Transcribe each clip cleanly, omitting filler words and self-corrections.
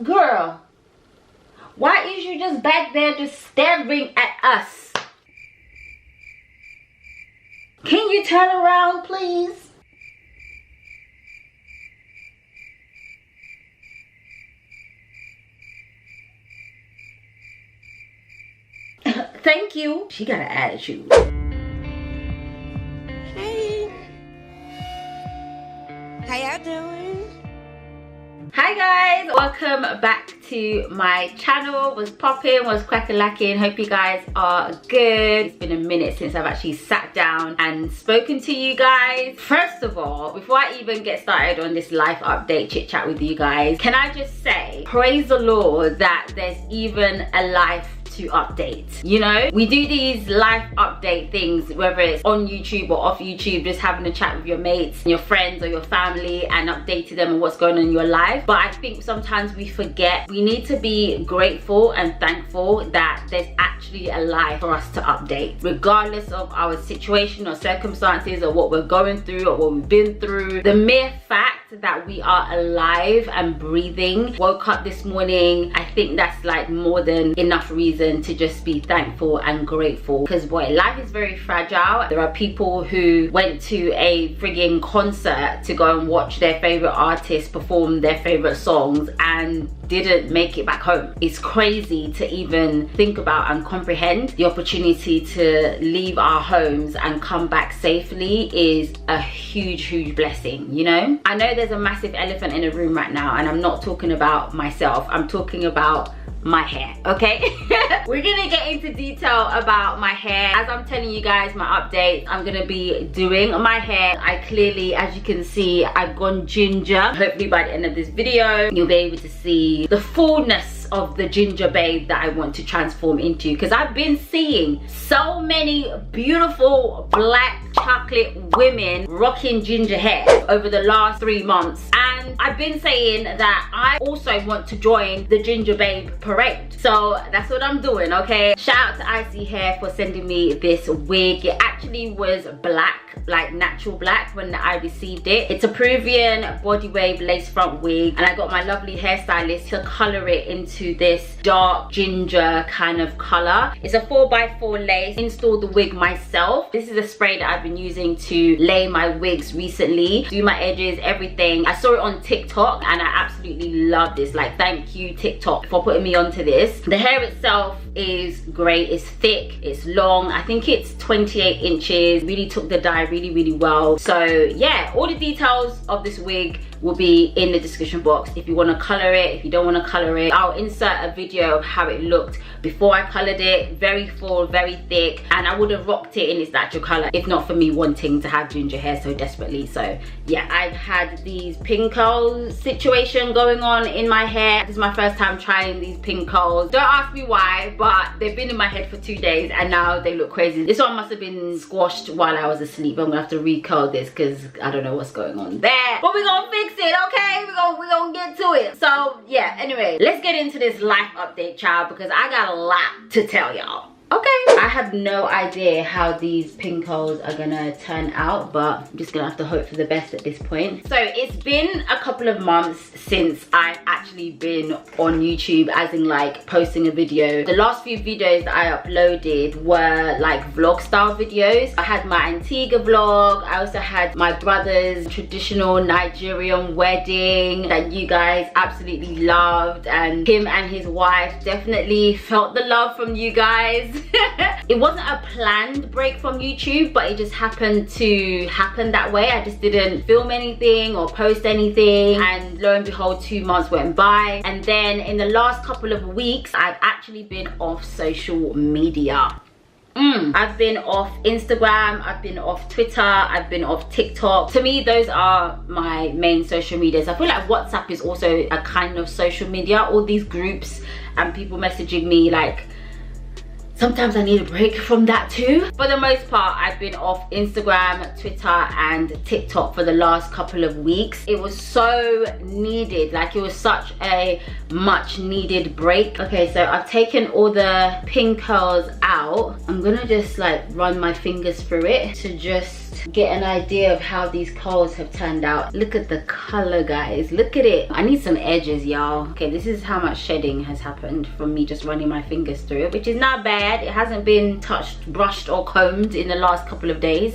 Girl, why is you just back there just staring at us? Can you turn around, please? Thank you. She got an attitude. Hey. How y'all doing? Hi guys, welcome back to my channel. What's popping, what's cracking lacking? Hope you guys are good. It's been a minute since I've actually sat down and spoken to you guys. First of all, before I even get started on this life update chit chat with you guys, can I just say praise the Lord that there's even a life to update. You know, we do these life update things, whether it's on YouTube or off YouTube, just having a chat with your mates, your friends or your family, and updating them on what's going on in your life. But I think sometimes we forget we need to be grateful and thankful that there's actually a life for us to update, regardless of our situation or circumstances or what we're going through or what we've been through. The mere fact that we are alive and breathing, woke up this morning, I think that's like more than enough reason to just be thankful and grateful. Because boy, life is very fragile. There are people who went to a frigging concert to go and watch their favorite artist perform their favorite songs and didn't make it back home. It's crazy to even think about and comprehend. The opportunity to leave our homes and come back safely is a huge blessing, you know? I know there's a massive elephant in the room right now, and I'm not talking about myself, I'm talking about my hair, okay? We're gonna get into detail about my hair. As I'm telling you guys my updates, I'm gonna be doing my hair. I clearly, as you can see, I've gone ginger. Hopefully by the end of this video, you'll be able to see the fullness of the ginger babe that I want to transform into, because I've been seeing so many beautiful black chocolate women rocking ginger hair over the last 3 months, and I've been saying that I also want to join the ginger babe parade. So that's what I'm doing, okay? Shout out to ISEE Hair for sending me this wig. It actually was black, like natural black, when I received it. It's a Peruvian body wave lace front wig, and I got my lovely hairstylist to color it into this dark ginger kind of color. It's a 4x4 lace. Installed the wig myself. This is a spray that I've been using to lay my wigs recently, do my edges, everything. I saw it on TikTok and I absolutely love this. Like, thank you TikTok for putting me onto this. The hair itself is great. It's thick, it's long. I think it's 28 inches. Really took the dye really well. So yeah, all the details of this wig will be in the description box if you want to color it. If you don't want to color it, I'll insert a video of how it looked before I colored it. Very full, very thick, and I would have rocked it in its natural color if not for me wanting to have ginger hair so desperately. So yeah, I've had these pin curls situation going on in my hair. This is my first time trying these pin curls. Don't ask me why, but they've been in my head for 2 days and now they look crazy. This one must have been squashed while I was asleep. I'm gonna have to recurl this because I don't know what's going on there, but we're gonna fix it, okay? We're gonna get to it. So yeah, anyway, let's get into this life update, child, because I got a lot to tell y'all. Okay, I have no idea how these pin curls are gonna turn out, but I'm just gonna have to hope for the best at this point. So it's been a couple of months since I've actually been on YouTube, as in like posting a video. The last few videos that I uploaded were like vlog style videos. I had my Antigua vlog. I also had my brother's traditional Nigerian wedding that you guys absolutely loved, and him and his wife definitely felt the love from you guys. It wasn't a planned break from YouTube, but it just happened to happen that way. I just didn't film anything or post anything, and lo and behold, 2 months went by. And then in the last couple of weeks, I've actually been off social media. I've been off Instagram, I've been off Twitter, I've been off TikTok. To me, those are my main social medias. I feel like WhatsApp is also a kind of social media. All these groups and people messaging me, like, sometimes I need a break from that too. For the most part, I've been off Instagram, Twitter and TikTok for the last couple of weeks. It was so needed, like it was such a much needed break. Okay, so I've taken all the pin curls out. I'm gonna just like run my fingers through it to just get an idea of how these curls have turned out. Look at the color, guys. Look at it. I need some edges, y'all. Okay, this is how much shedding has happened from me just running my fingers through it, which is not bad. It hasn't been touched, brushed or combed in the last couple of days.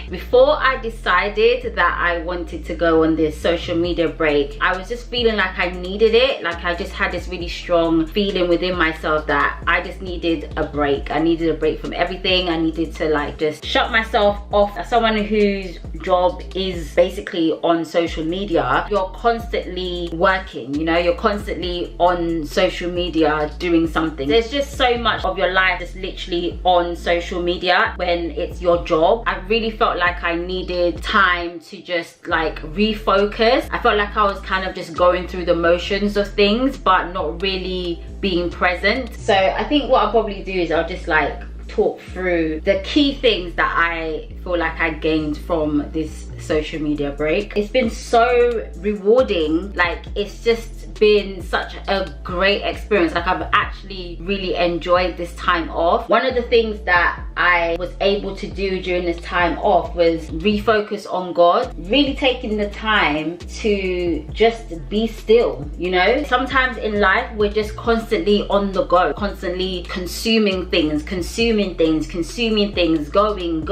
Before I decided that I wanted to go on this social media break, I was just feeling like I needed it. Like I just had this really strong feeling within myself that I just needed a break. I needed a break from everything. I needed to like just shut myself off. As someone whose job is basically on social media, you're constantly working, you know, you're constantly on social media doing something. There's just so much of your life that's literally on social media when it's your job. I really felt like I needed time to just like refocus. I felt like I was kind of just going through the motions of things but not really being present. So I think what I'll probably do is I'll just like talk through the key things that I feel like I gained from this social media break. It's been so rewarding. Like it's just been such a great experience. Like I've actually really enjoyed this time off. One of the things that I was able to do during this time off was refocus on God, really taking the time to just be still. You know, sometimes in life we're just constantly on the go, constantly consuming things, consuming things, going,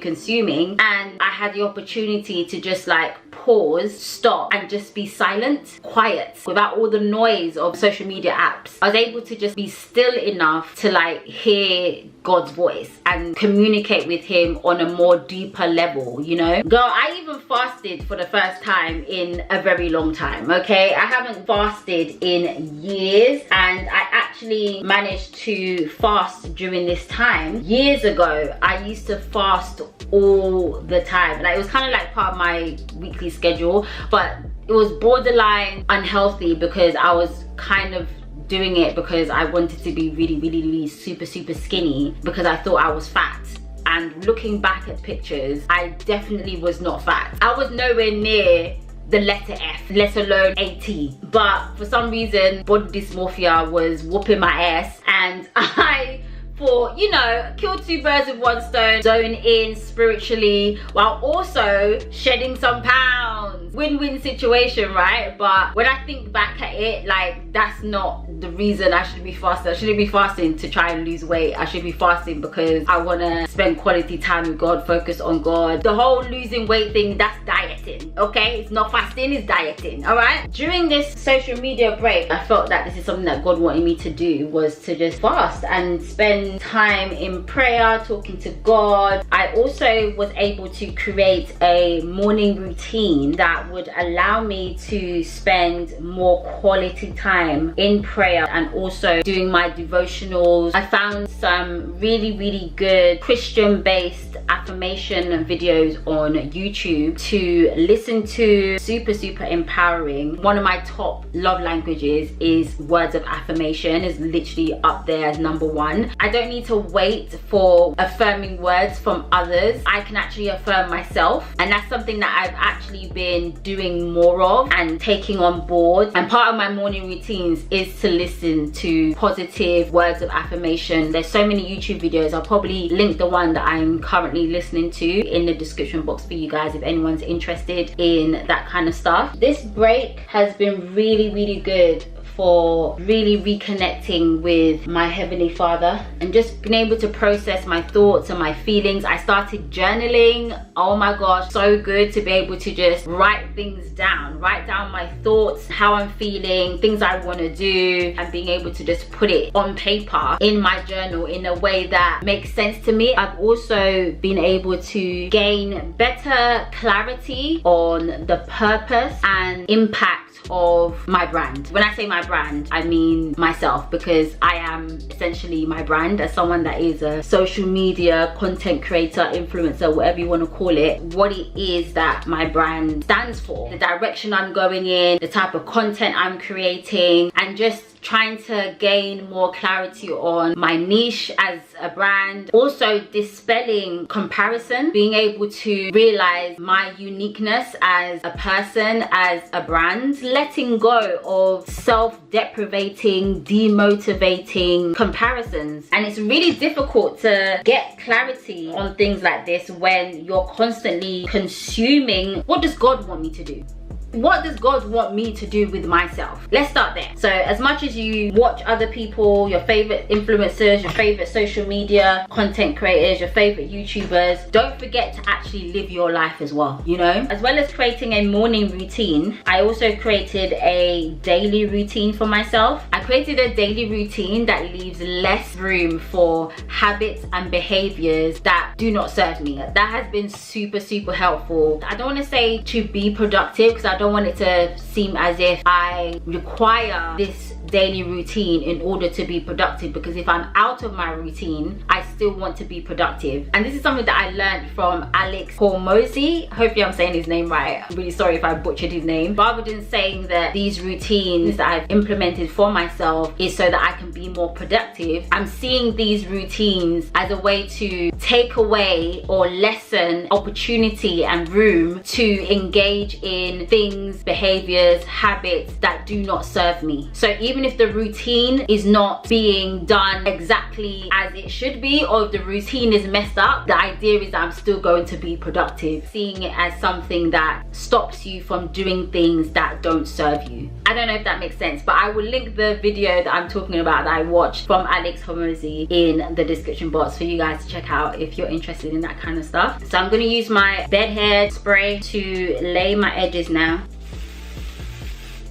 consuming. And I had the opportunity to just like pause, stop, and just be silent, quiet, without all the noise of social media apps. I was able to just be still enough to like hear God's voice and communicate with him on a more deeper level, you know. Girl, I even fasted for the first time in a very long time, okay? I haven't fasted in years, and I actually managed to fast during this time. Years ago, I used to fast all the time. Like it was kind of like part of my weekly schedule, but it was borderline unhealthy because I was kind of doing it because I wanted to be really super skinny because I thought I was fat. And looking back at pictures, I definitely was not fat. I was nowhere near the letter F, let alone 80. But for some reason, body dysmorphia was whooping my ass, and I thought, you know, kill two birds with one stone, zone in spiritually while also shedding some pounds. Win-win situation, right? But when I think back at it, like that's not the reason I should be fasting. I shouldn't be fasting to try and lose weight. I should be fasting because I want to spend quality time with God, focus on God. The whole losing weight thing, that's dieting, okay? It's not fasting, it's dieting, all right? During this social media break, I felt that this is something that God wanted me to do, was to just fast and spend time in prayer, talking to God. I also was able to create a morning routine that would allow me to spend more quality time in prayer and also doing my devotionals. I found some really good Christian based affirmation videos on YouTube to listen to. Super empowering. One of my top love languages is words of affirmation. Is literally up there as #1. I don't need to wait for affirming words from others. I can actually affirm myself, and that's something that I've actually been doing more of and taking on board. And part of my morning routines is to listen to positive words of affirmation. There's so many YouTube videos. I'll probably link the one that I'm currently listening to in the description box for you guys if anyone's interested in that kind of stuff. This break has been really good for really reconnecting with my Heavenly Father and just being able to process my thoughts and my feelings. I started journaling. Oh my gosh, so good to be able to just write things down, write down my thoughts, how I'm feeling, things I want to do, and being able to just put it on paper in my journal in a way that makes sense to me. I've also been able to gain better clarity on the purpose and impact of my brand. When I say my brand, I mean myself, because I am essentially my brand as someone that is a social media content creator, influencer, whatever you want to call it. What it is that my brand stands for, the direction I'm going in, the type of content I'm creating, and just trying to gain more clarity on my niche as a brand, also dispelling comparison, being able to realize my uniqueness as a person, as a brand, letting go of self-deprivating, demotivating comparisons. And it's really difficult to get clarity on things like this when you're constantly consuming. What does God want me to do? What does God want me to do with myself? Let's start there. So as much as you watch other people, your favorite influencers, your favorite social media content creators, your favorite YouTubers, don't forget to actually live your life as well, you know? As well as creating a morning routine, I also created a daily routine for myself. I created a daily routine that leaves less room for habits and behaviors that do not serve me. That has been super, super helpful. I don't want to say to be productive, because I don't want it to seem as if I require this daily routine in order to be productive, because if I'm out of my routine, I still want to be productive. And this is something that I learned from Alex Hormozy. Hopefully I'm saying his name right. I'm really sorry if I butchered his name. Rather than saying that these routines that I've implemented for myself is so that I can be more productive, I'm seeing these routines as a way to take away or lessen opportunity and room to engage in things, behaviors, habits that do not serve me. So even if the routine is not being done exactly as it should be, or if the routine is messed up, the idea is that I'm still going to be productive. Seeing it as something that stops you from doing things that don't serve you. I don't know if that makes sense, but I will link the video that I'm talking about that I watched from Alex Hormozy in the description box for you guys to check out if you're interested in that kind of stuff. So I'm going to use my bed hair spray to lay my edges now.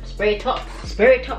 Spray top,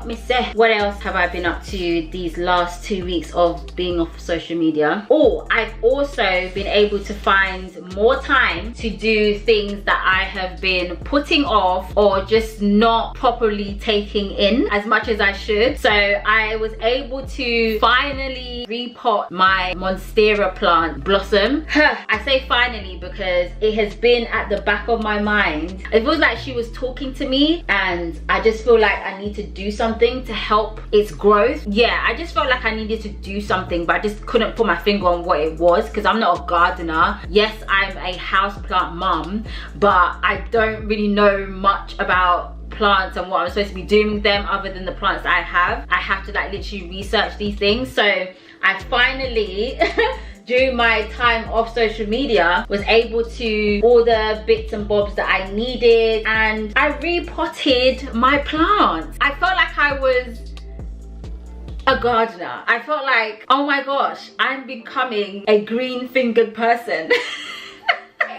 miss. What else have I been up to these last 2 weeks of being off social media? Oh, I've also been able to find more time to do things that I have been putting off or just not properly taking in as much as I should. So I was able to finally repot my Monstera plant Blossom. I say finally because it has been at the back of my mind. It feels like she was talking to me, and I just feel like I need to do something to help its growth. Yeah, I just felt like I needed to do something, but I just couldn't put my finger on what it was, because I'm not a gardener. Yes, I'm a houseplant mum, but I don't really know much about plants and what I'm supposed to be doing with them other than the plants that I have. I have to like literally research these things. So I finally during my time off social media was able to order bits and bobs that I needed, and I repotted my plants. I felt like I was a gardener. I felt like, oh my gosh, I'm becoming a green-fingered person.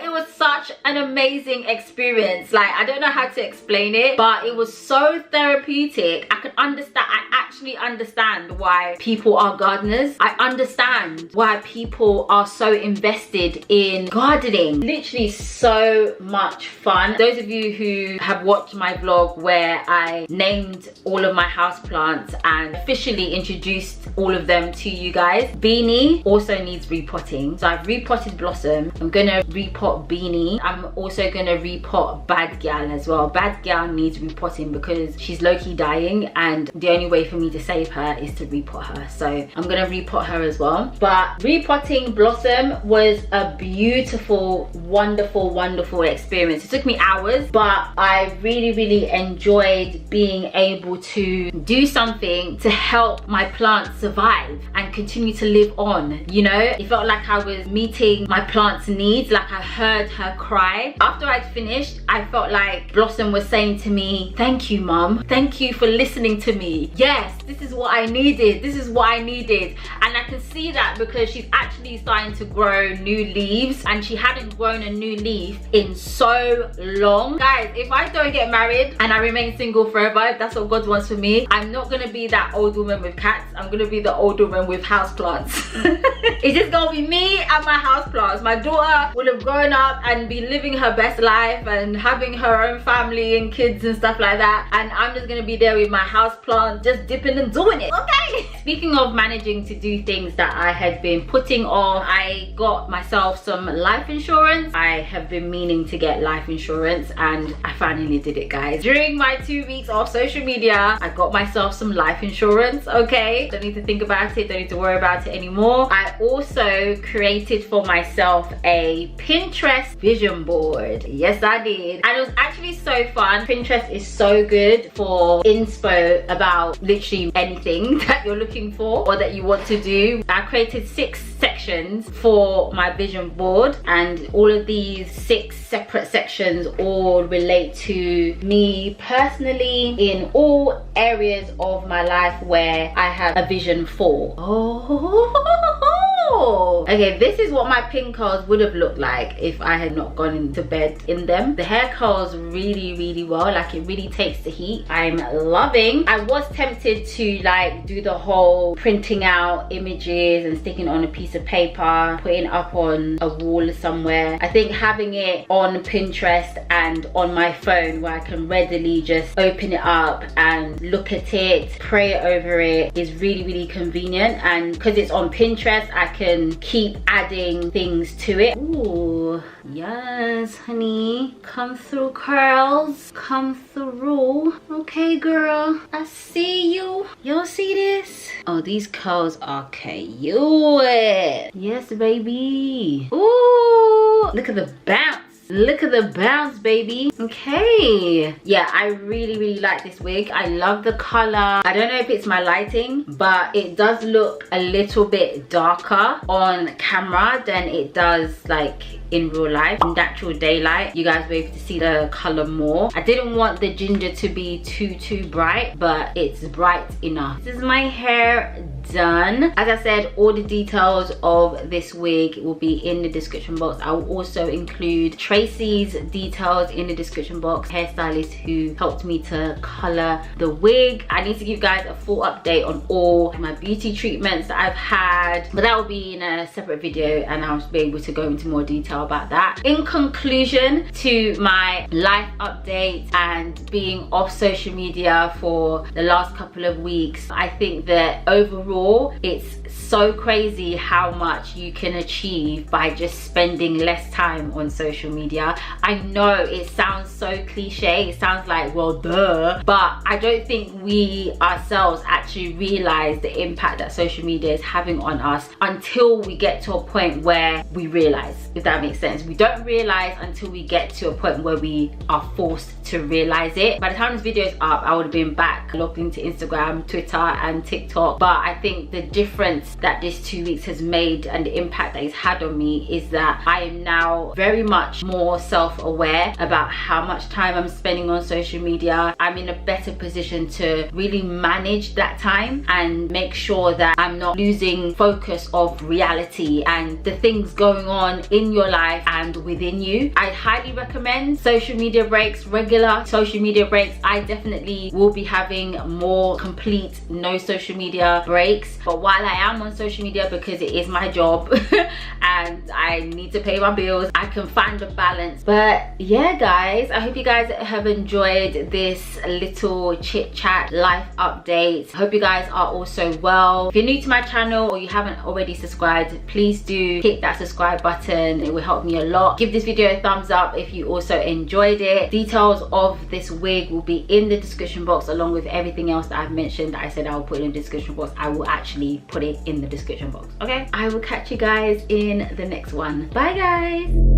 It was such an amazing experience. Like, I don't know how to explain it, but it was so therapeutic. I could understand, I actually understand why people are gardeners. I understand why people are so invested in gardening. Literally so much fun. Those of you who have watched my vlog where I named all of my houseplants and officially introduced all of them to you guys, Beanie also needs repotting. So I've repotted Blossom. I'm gonna repot Beanie. I'm also gonna repot Bad Gal as well. Bad Gal needs repotting because she's low-key dying, and the only way for me to save her is to repot her. So I'm gonna repot her as well. But repotting Blossom was a beautiful, wonderful, wonderful experience. It took me hours, but I really, really enjoyed being able to do something to help my plants survive and continue to live on, you know? It felt like I was meeting my plant's needs, like I heard her cry. After I'd finished, I felt like Blossom was saying to me, thank you, mum. Thank you for listening to me. Yes, this is what I needed. This is what I needed. And I can see that because she's actually starting to grow new leaves, and she hadn't grown a new leaf in so long. Guys, if I don't get married and I remain single forever, if that's what God wants for me, I'm not gonna be that old woman with cats. I'm gonna be the old woman with houseplants. It's just gonna be me and my houseplants. My daughter will have grown up and be living her best life and having her own family and kids and stuff like that, and I'm just gonna be there with my houseplant, just dipping and doing it, okay? Speaking of managing to do things that I had been putting off, I got myself some life insurance. I have been meaning to get life insurance and I finally did it, guys. During my 2 weeks off social media, I got myself some life insurance, okay? Don't need to think about it, don't need to worry about it anymore. I also created for myself a Pinterest vision board. Yes, I did. And it was actually so fun. Pinterest is so good for inspo about literally anything that you're looking for or that you want to do. I created 6 sections for my vision board, and all of these 6 separate sections all relate to me personally in all areas of my life where I have a vision for. Okay, this is what my pin curls would have looked like if I had not gone into bed in them. The hair curls really well, like it really takes the heat. I'm loving. I was tempted to like do the whole printing out images and sticking on a piece of paper, putting up on a wall somewhere. I think having it on Pinterest and on my phone where I can readily just open it up and look at it, pray over it is really convenient. And because it's on Pinterest, I can keep adding things to it. Ooh, yes, honey. Come through, curls. Come through. Okay, girl. I see you. Y'all see this? Oh, these curls are cute. Yes, baby. Ooh, look at the bounce. Look at the bounce, baby. Okay, yeah, I really like this wig. I love the color. I don't know if it's my lighting, but it does look a little bit darker on camera than it does like in real life. In natural daylight, you guys will be able to see the color more. I didn't want the ginger to be too bright, but it's bright enough. This is my hair done. As I said, all the details of this wig will be in the description box. I will also include Tracy's details in the description box, hairstylist who helped me to color the wig. I need to give you guys a full update on all my beauty treatments that I've had, but that will be in a separate video and I'll be able to go into more detail about that. In conclusion to my life update and being off social media for the last couple of weeks, I think that overall it's so crazy how much you can achieve by just spending less time on social media. I know it sounds so cliche, it sounds like, well, duh, but I don't think we ourselves actually realize the impact that social media is having on us until we get to a point where we realize, if that makes sense. We don't realize until we get to a point where we are forced to realize it. By the time this video is up, I would have been back logged into Instagram, Twitter and TikTok, but I think the difference that this 2 weeks has made and the impact that it's had on me is that I am now very much more self-aware about how much time I'm spending on social media. I'm in a better position to really manage that time and make sure that I'm not losing focus of reality and the things going on in your life and within you. I highly recommend social media breaks, regular social media breaks. I definitely will be having more complete no social media breaks, but while I am on social media, because it is my job and I need to pay my bills, I can find a balance. But yeah, guys, I hope you guys have enjoyed this little chit chat life update. I hope you guys are also well. If you're new to my channel or you haven't already subscribed, please do hit that subscribe button. It will help me a lot. Give this video a thumbs up if you also enjoyed it. Details of this wig will be in the description box along with everything else that I've mentioned that I said I will put in the description box. I will actually put it in the description box. Okay, I will catch you guys in the next one. Bye, guys.